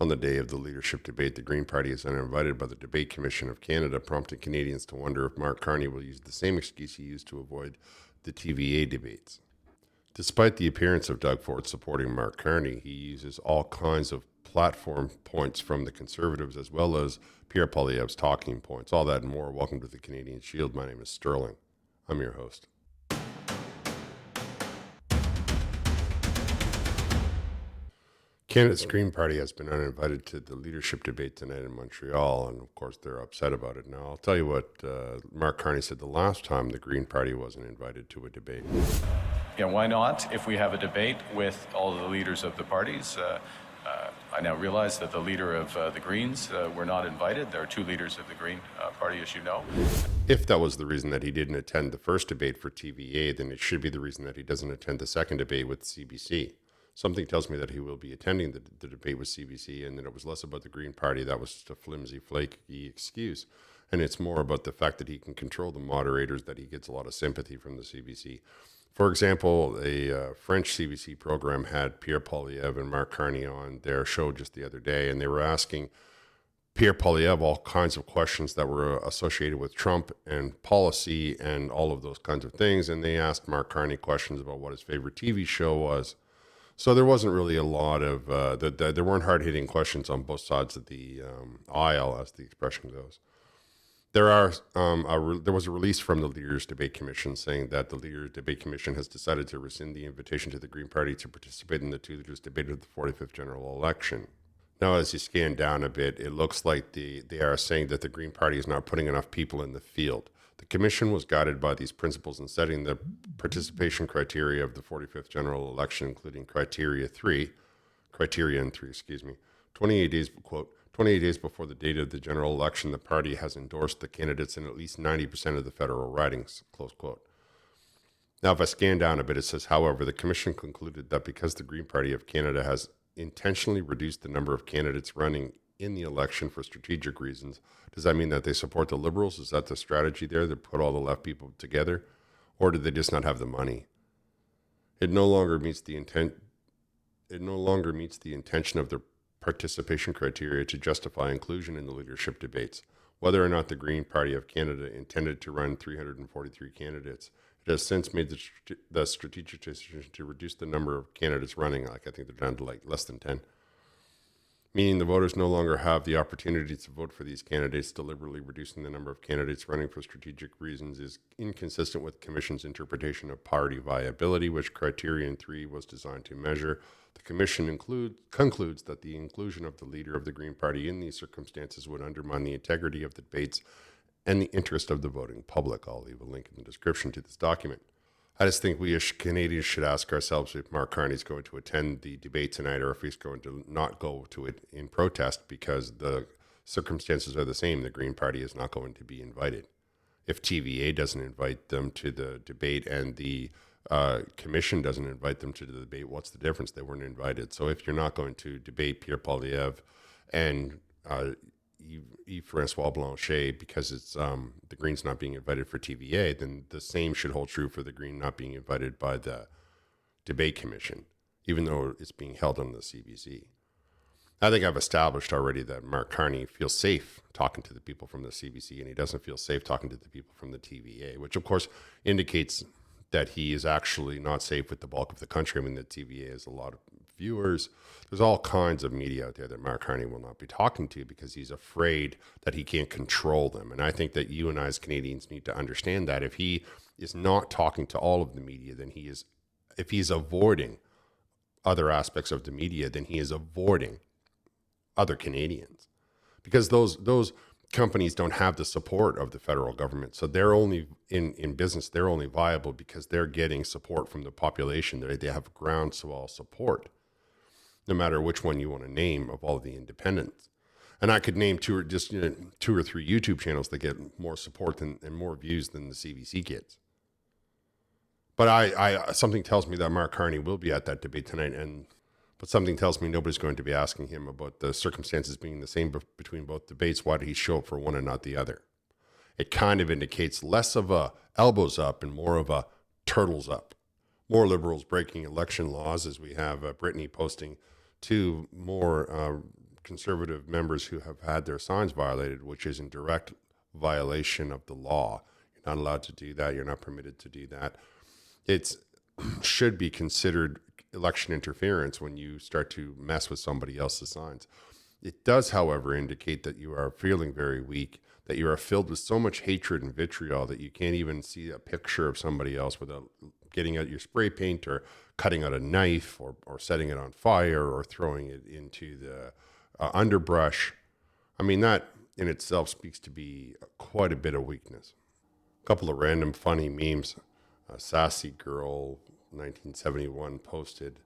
On the day of the leadership debate, the Green Party is uninvited by the Debate Commission of Canada, prompting Canadians to wonder if Mark Carney will use the same excuse he used to avoid the TVA debates. Despite the appearance of Doug Ford supporting Mark Carney, he uses all kinds of platform points from the Conservatives as well as Pierre Poilievre's talking points. All that and more. Welcome to the Canadian Shield. My name is Sterling. I'm your host. Canada's Green Party has been uninvited to the leadership debate tonight in Montreal, and of course they're upset about it now. I'll tell you what Mark Carney said the last time the Green Party wasn't invited to a debate. Yeah, why not? If we have a debate with all the leaders of the parties, I now realize that the leader of the Greens were not invited. There are two leaders of the Green Party, as you know. If that was the reason that he didn't attend the first debate for TVA, then it should be the reason that he doesn't attend the second debate with CBC. Something tells me that he will be attending the debate with CBC, and that it was less about the Green Party. That was just a flimsy, flaky excuse. And it's more about the fact that he can control the moderators, that he gets a lot of sympathy from the CBC. For example, a French CBC program had Pierre Poilievre and Mark Carney on their show just the other day, and they were asking Pierre Poilievre all kinds of questions that were associated with Trump and policy and all of those kinds of things. And they asked Mark Carney questions about what his favorite TV show was. So there wasn't really a lot of, there weren't hard-hitting questions on both sides of the aisle, as the expression goes. There was a release from the Leaders Debate Commission saying that the Leaders Debate Commission has decided to rescind the invitation to the Green Party to participate in the two leaders' debate of the 45th general election. Now, as you scan down a bit, it looks like they are saying that the Green Party is not putting enough people in the field. The commission was guided by these principles in setting the participation criteria of the 45th general election, including criterion 3, 28 days, quote, 28 days before the date of the general election, the party has endorsed the candidates in at least 90% of the federal ridings, close quote. Now, if I scan down a bit, it says, however, the commission concluded that because the Green Party of Canada has intentionally reduced the number of candidates running in the election for strategic reasons, does that mean that they support the Liberals? Is that the strategy there, to put all the left people together? Or did they just not have the money? It no longer meets the intention of the participation criteria to justify inclusion in the leadership debates. Whether or not the Green Party of Canada intended to run 343 candidates, it has since made the strategic decision to reduce the number of candidates running. I think they're down to less than 10. Meaning the voters no longer have the opportunity to vote for these candidates. Deliberately reducing the number of candidates running for strategic reasons is inconsistent with the Commission's interpretation of party viability, which Criterion 3 was designed to measure. The Commission concludes that the inclusion of the leader of the Green Party in these circumstances would undermine the integrity of the debates and the interest of the voting public. I'll leave a link in the description to this document. I just think we as Canadians should ask ourselves if Mark Carney is going to attend the debate tonight, or if he's going to not go to it in protest because the circumstances are the same. The Green Party is not going to be invited. If TVA doesn't invite them to the debate and the commission doesn't invite them to the debate, what's the difference? They weren't invited. So if you're not going to debate Pierre Poilievre and Yves-François Blanchet because it's the Greens not being invited for TVA, then the same should hold true for the Green not being invited by the debate commission, even though it's being held on the CBC. I think I've established already that Mark Carney feels safe talking to the people from the CBC, and he doesn't feel safe talking to the people from the TVA, which of course indicates that he is actually not safe with the bulk of the country. I mean, the TVA has a lot of viewers. There's all kinds of media out there that Mark Carney will not be talking to because he's afraid that he can't control them. And I think that you and I as Canadians need to understand that if he is not talking to all of the media, then if he's avoiding other aspects of the media, then he is avoiding other Canadians, because those companies don't have the support of the federal government. So they're only in business, they're only viable because they're getting support from the population. They have groundswell support, no matter which one you want to name of all of the independents. And I could name two or three YouTube channels that get more support and more views than the CBC gets. But I something tells me that Mark Carney will be at that debate tonight, but something tells me nobody's going to be asking him about the circumstances being the same between both debates. Why did he show up for one and not the other? It kind of indicates less of a elbows up and more of a turtles up. More Liberals breaking election laws, as we have Brittany posting two more conservative members who have had their signs violated, which is in direct violation of the law. You're not allowed to do that. You're not permitted to do that. It's should be considered election interference when you start to mess with somebody else's signs. It does, however, indicate that you are feeling very weak, that you are filled with so much hatred and vitriol that you can't even see a picture of somebody else without getting out your spray paint or cutting out a knife or setting it on fire or throwing it into the underbrush. I mean, that in itself speaks to be quite a bit of weakness. A couple of random funny memes. A sassy girl, 1971, posted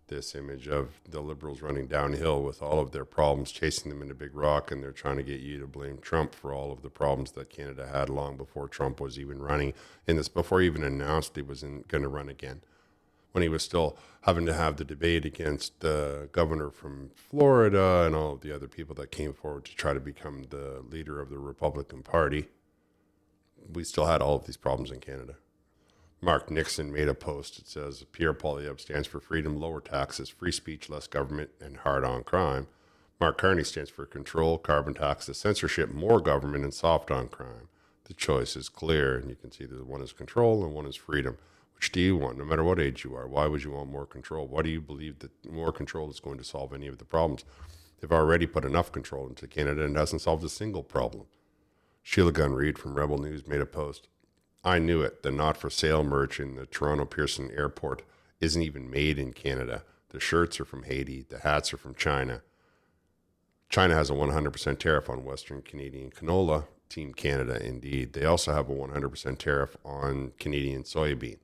this image of the Liberals running downhill with all of their problems, chasing them into Big Rock, and they're trying to get you to blame Trump for all of the problems that Canada had long before Trump was even running in this, before he even announced he was going to run again, when he was still having to have the debate against the governor from Florida and all of the other people that came forward to try to become the leader of the Republican Party. We still had all of these problems in Canada. Mark Nixon made a post. It says, Pierre Poilievre stands for freedom, lower taxes, free speech, less government, and hard on crime. Mark Carney stands for control, carbon taxes, censorship, more government, and soft on crime. The choice is clear, and you can see that one is control and one is freedom. Which do you want, no matter what age you are? Why would you want more control? Why do you believe that more control is going to solve any of the problems? They've already put enough control into Canada and hasn't solved a single problem. Sheila Gunn Reid from Rebel News made a post. I knew it. The not-for-sale merch in the Toronto Pearson Airport isn't even made in Canada. The shirts are from Haiti. The hats are from China. China has a 100% tariff on Western Canadian canola. Team Canada, indeed. They also have a 100% tariff on Canadian soybean.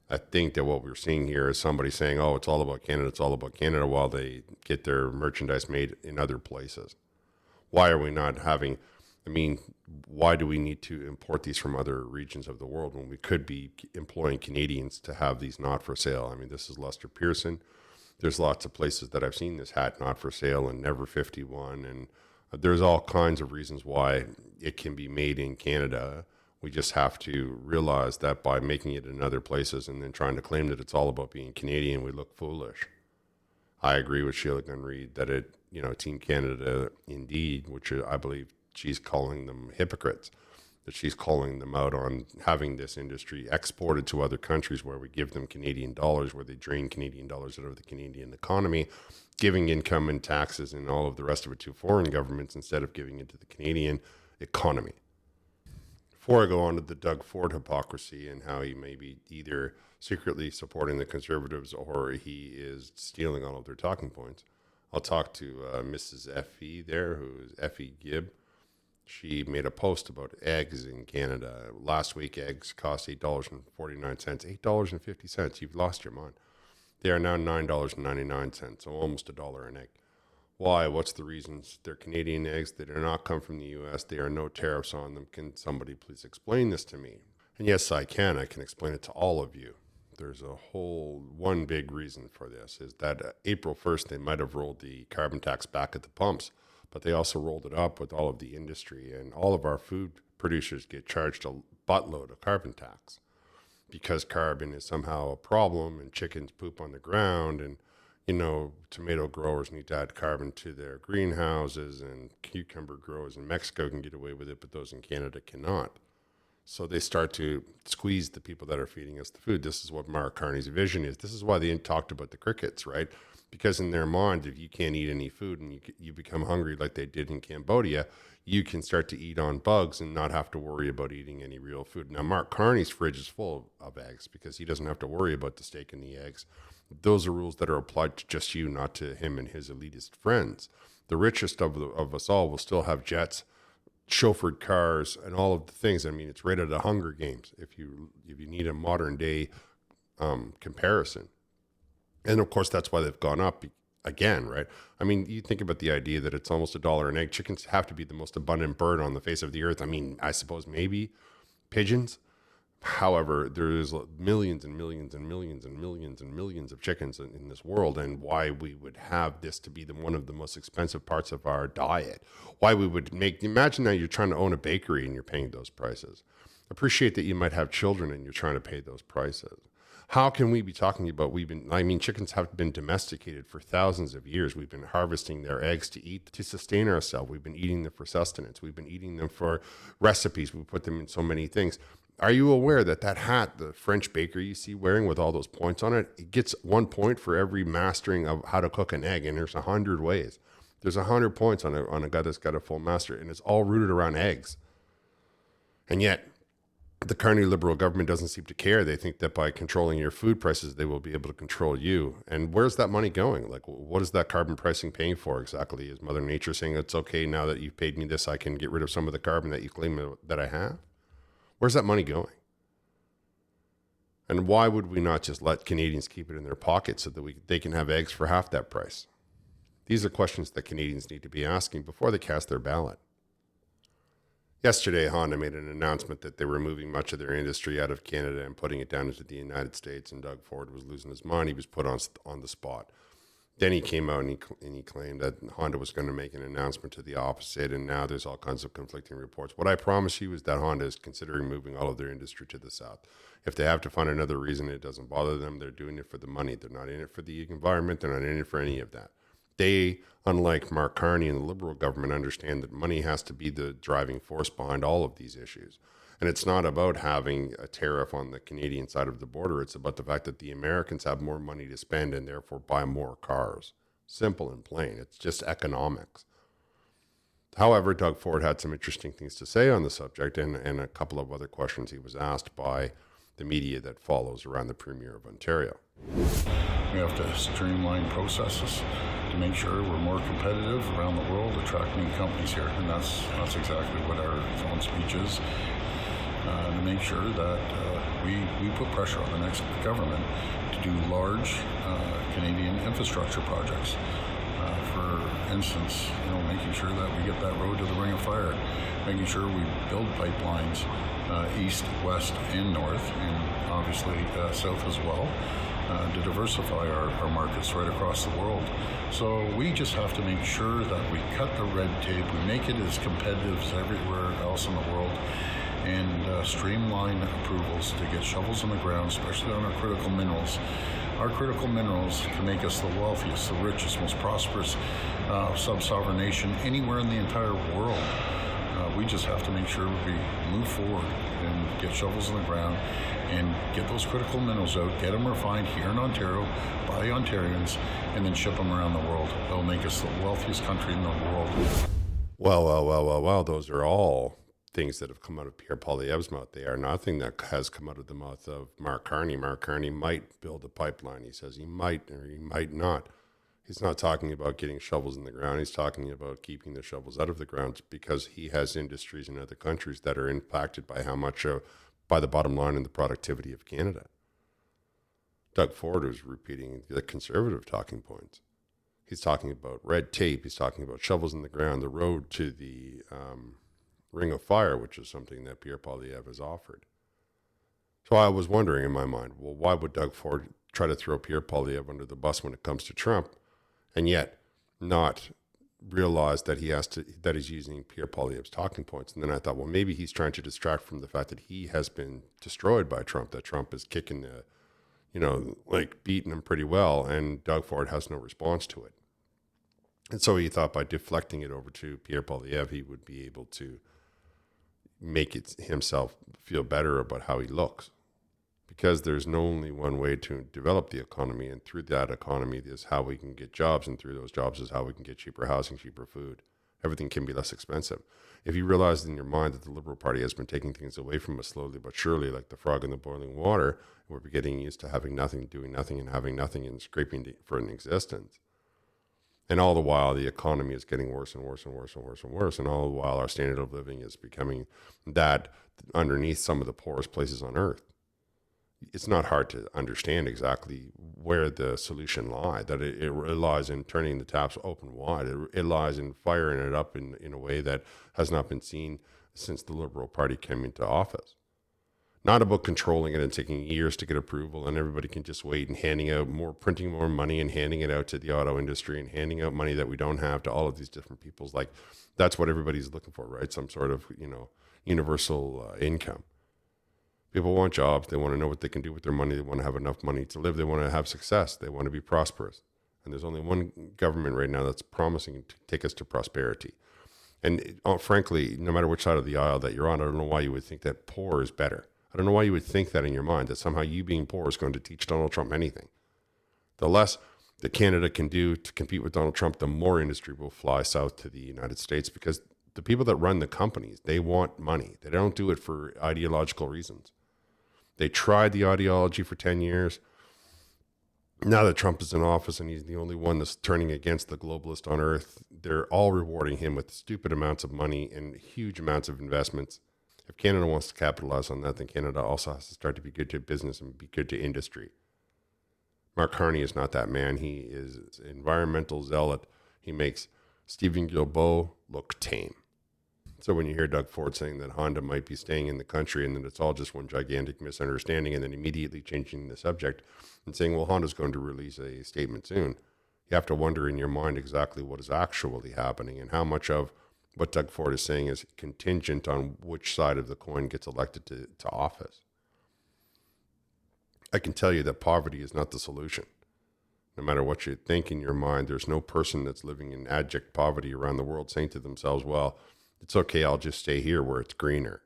I think that what we're seeing here is somebody saying, oh, it's all about Canada, while they get their merchandise made in other places. Why are we not having... I mean, why do we need to import these from other regions of the world when we could be employing Canadians to have these not for sale? I mean, this is Lester Pearson. There's lots of places that I've seen this hat not for sale, and Never 51. And there's all kinds of reasons why it can be made in Canada. We just have to realize that by making it in other places and then trying to claim that it's all about being Canadian, we look foolish. I agree with Sheila Gunn Reid that Team Canada, indeed, which I believe she's calling them hypocrites, that she's calling them out on having this industry exported to other countries where we give them Canadian dollars, where they drain Canadian dollars out of the Canadian economy, giving income and taxes and all of the rest of it to foreign governments instead of giving it to the Canadian economy. Before I go on to the Doug Ford hypocrisy and how he may be either secretly supporting the Conservatives or he is stealing all of their talking points, I'll talk to Mrs. Effie there, who is Effie Gibb. She made a post about eggs in Canada. Last week, eggs cost $8.49, $8.50. You've lost your mind. They are now $9.99, so almost $1 an egg. Why? What's the reasons? They're Canadian eggs. They do not come from the U.S. There are no tariffs on them. Can somebody please explain this to me? And yes, I can. I can explain it to all of you. There's one big reason for this is that April 1st, they might have rolled the carbon tax back at the pumps, but they also rolled it up with all of the industry, and all of our food producers get charged a buttload of carbon tax because carbon is somehow a problem, and chickens poop on the ground, and tomato growers need to add carbon to their greenhouses, and cucumber growers in Mexico can get away with it, but those in Canada cannot. So they start to squeeze the people that are feeding us the food. This is what Mark Carney's vision is. This is why they talked about the crickets, right? Because in their mind, if you can't eat any food and you become hungry like they did in Cambodia, you can start to eat on bugs and not have to worry about eating any real food. Now, Mark Carney's fridge is full of eggs because he doesn't have to worry about the steak and the eggs. Those are rules that are applied to just you, not to him and his elitist friends. The richest of us all will still have jets, chauffeured cars, and all of the things. I mean, it's right out of Hunger Games if you need a modern day comparison. And of course, that's why they've gone up again, right? I mean, you think about the idea that it's almost $1 an egg. Chickens have to be the most abundant bird on the face of the earth. I mean, I suppose maybe pigeons. However, there's millions and millions and millions and millions and millions of chickens in this world, and why we would have this to be one of the most expensive parts of our diet. Why we would imagine now you're trying to own a bakery and you're paying those prices. Appreciate that you might have children and you're trying to pay those prices. How can we be talking about chickens have been domesticated for thousands of years. We've been harvesting their eggs to eat, to sustain ourselves. We've been eating them for sustenance. We've been eating them for recipes. We put them in so many things. Are you aware that hat, the French baker you see wearing with all those points on it, it gets 1 point for every mastering of how to cook an egg, and there's 100 ways. There's 100 points on a guy that's got a full master, and it's all rooted around eggs. And yet, the Carney Liberal government doesn't seem to care. They think that by controlling your food prices, they will be able to control you. And where's that money going? Like, what is that carbon pricing paying for exactly? Is Mother Nature saying it's okay now that you've paid me this, I can get rid of some of the carbon that you claim that I have? Where's that money going? And why would we not just let Canadians keep it in their pockets so that they can have eggs for half that price? These are questions that Canadians need to be asking before they cast their ballot. Yesterday, Honda made an announcement that they were moving much of their industry out of Canada and putting it down into the United States, and Doug Ford was losing his mind. He was put on the spot. Then he came out and he claimed that Honda was going to make an announcement to the opposite, and now there's all kinds of conflicting reports. What I promise you is that Honda is considering moving all of their industry to the south. If they have to find another reason, it doesn't bother them. They're doing it for the money. They're not in it for the environment. They're not in it for any of that. They, unlike Mark Carney and the Liberal government, understand that money has to be the driving force behind all of these issues. And it's not about having a tariff on the Canadian side of the border. It's about the fact that the Americans have more money to spend and therefore buy more cars. Simple and plain. It's just economics. However, Doug Ford had some interesting things to say on the subject and a couple of other questions he was asked by the media that follows around the Premier of Ontario. We have to streamline processes to make sure we're more competitive around the world, attract new companies here. And that's exactly what our own speech is. To make sure that we put pressure on the next government to do large Canadian infrastructure projects. For instance, making sure that we get that road to the Ring of Fire, making sure we build pipelines east, west, and north, and obviously south as well, to diversify our markets right across the world. So we just have to make sure that we cut the red tape, we make it as competitive as everywhere else in the world, and streamline approvals to get shovels in the ground, especially on our critical minerals. Our critical minerals can make us the wealthiest, the richest, most prosperous sub-sovereign nation anywhere in the entire world. We just have to make sure we move forward and get shovels in the ground and get those critical minerals out, get them refined here in Ontario by Ontarians, and then ship them around the world. They'll make us the wealthiest country in the world. Well, those are all things that have come out of Pierre Poilievre's mouth. They are nothing that has come out of the mouth of Mark Carney. Mark Carney might build a pipeline. He says he might or he might not. He's not talking about getting shovels in the ground. He's talking about keeping the shovels out of the ground because he has industries in other countries that are impacted by by the bottom line and the productivity of Canada. Doug Ford was repeating the conservative talking points. He's talking about red tape. He's talking about shovels in the ground, the road to the Ring of Fire, which is something that Pierre Poilievre has offered. So I was wondering in my mind, well, why would Doug Ford try to throw Pierre Poilievre under the bus when it comes to Trump, and yet not realize that he's using Pierre Poilievre's talking points? And then I thought, well, maybe he's trying to distract from the fact that he has been destroyed by Trump, that Trump is kicking beating him pretty well, and Doug Ford has no response to it. And so he thought by deflecting it over to Pierre Poilievre, he would be able to make himself feel better about how he looks. Because there's only one way to develop the economy, and through that economy is how we can get jobs, and through those jobs is how we can get cheaper housing, cheaper food. Everything can be less expensive. If you realize in your mind that the Liberal Party has been taking things away from us slowly but surely, like the frog in the boiling water, we're getting used to having nothing, doing nothing, and having nothing, and scraping for an existence. And all the while, the economy is getting worse and worse and worse and worse and worse. And all the while, our standard of living is becoming that underneath some of the poorest places on earth. It's not hard to understand exactly where the solution lies, that it lies in turning the taps open wide. It lies in firing it up in a way that has not been seen since the Liberal Party came into office. Not about controlling it and taking years to get approval and everybody can just wait and printing more money and handing it out to the auto industry and handing out money that we don't have to all of these different peoples. Like, that's what everybody's looking for, right? Some sort of, universal income. People want jobs. They want to know what they can do with their money. They want to have enough money to live. They want to have success. They want to be prosperous. And there's only one government right now that's promising to take us to prosperity. And frankly, no matter which side of the aisle that you're on, I don't know why you would think that poor is better. I don't know why you would think that in your mind, that somehow you being poor is going to teach Donald Trump anything. The less that Canada can do to compete with Donald Trump, the more industry will fly south to the United States, because the people that run the companies, they want money. They don't do it for ideological reasons. They tried the ideology for 10 years. Now that Trump is in office and he's the only one that's turning against the globalist on earth, they're all rewarding him with stupid amounts of money and huge amounts of investments. If Canada wants to capitalize on that, then Canada also has to start to be good to business and be good to industry. Mark Carney is not that man. He is an environmental zealot. He makes Stephen Guilbeault look tame. So when you hear Doug Ford saying that Honda might be staying in the country and that it's all just one gigantic misunderstanding, and then immediately changing the subject and saying, well, Honda's going to release a statement soon, you have to wonder in your mind exactly what is actually happening and how much of what Doug Ford is saying is contingent on which side of the coin gets elected to office. I can tell you that poverty is not the solution. No matter what you think in your mind, there's no person that's living in abject poverty around the world saying to themselves, well, it's okay, I'll just stay here where it's greener.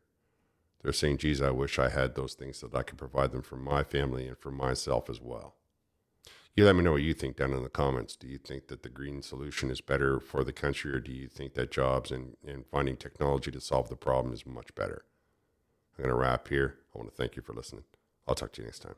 They're saying, geez, I wish I had those things so that I could provide them for my family and for myself as well. You let me know what you think down in the comments. Do you think that the green solution is better for the country, or do you think that jobs and finding technology to solve the problem is much better? I'm going to wrap here. I want to thank you for listening. I'll talk to you next time.